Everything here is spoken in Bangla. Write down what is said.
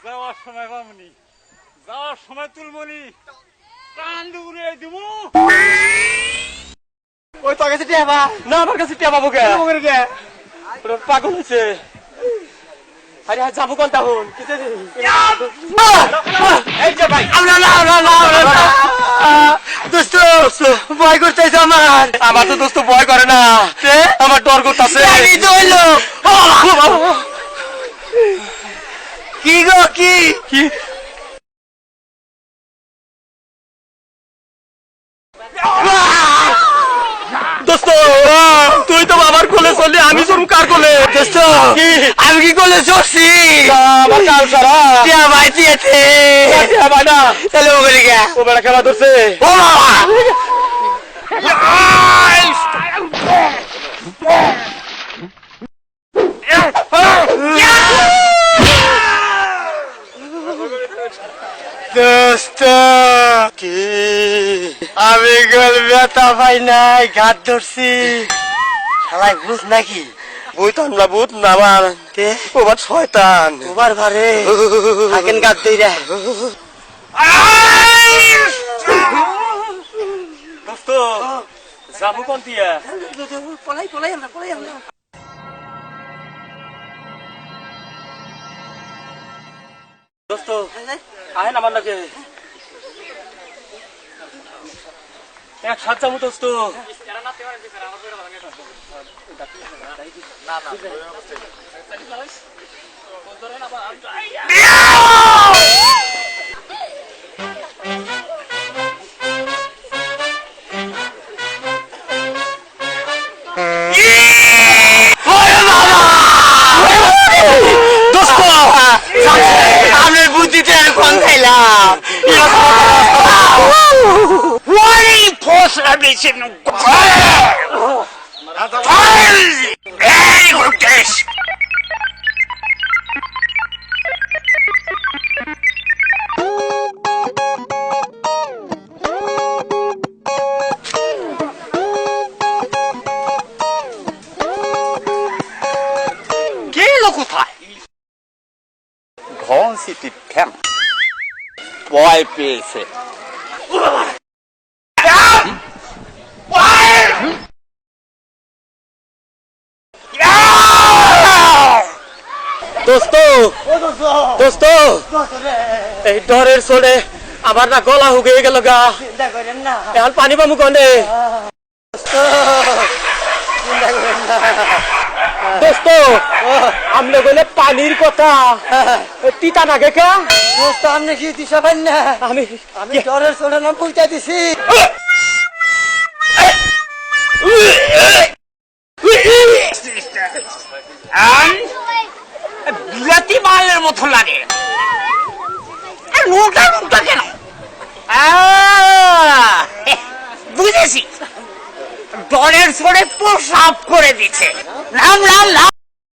যাওয়ার সময় পামনি, যাওয়ার সময় তুলমনি প্রাণ দূরে দিব। ওই তোর কাছে টিয়া না, আমার কাছে টিয়া পাবো কে? পাগল হয়েছে। আরে যাবো কোন তখন ভয় করতেছে আমার। আমার তো দোস্ত ভয় করে না, আমার ডর করতেছে। কি গো কি দোস্ত, তুই তো বাবার কোলে চললি, আমি শুরু কার কোলে? দোস্ত আমি কি কোলে চড়ছি? আমার কাল সারা ভাই দিয়েছে ভাই না, তাহলে ও বেড়ে গা, ও বেড়া খেলা ধরছে। ও দোস্ত কি আমি গোল ব্যথা পাই নাই, ঘাট ধরছি। শালাই ভূত নাকি? বুঝতাম না, ভূত না আমার, ওবার শয়তান। ওবার ঘরে থাকেন গাছ দিয়ে রে। দোস্ত যাবো কোন দিয়া? পলাই আমরা দোস্ত আয় না, আমার নাকি এক সাত যাবো দোস্ত। আপনার বুদ্ধিতে কোন খাইলাম ঘন সিটি ফ্যাম ভয় পেয়েছে। দোস্ত দোস্ত এই ডরের চলে আমার না গলা হুগিয়ে গেল গা, এখন পানি পামু কনে? দোস্ত আমনে বলে পানির কথা তিতা নাগে কে? দোস্ত আপনি কি দিশা পান না? আমি ডরের চলে নাম পৌঁছা দিছি। বিরাতি মালের মতো লাগে, কেন বুঝেছি, ডরের সরে প্রসাব করে দিচ্ছে। নাম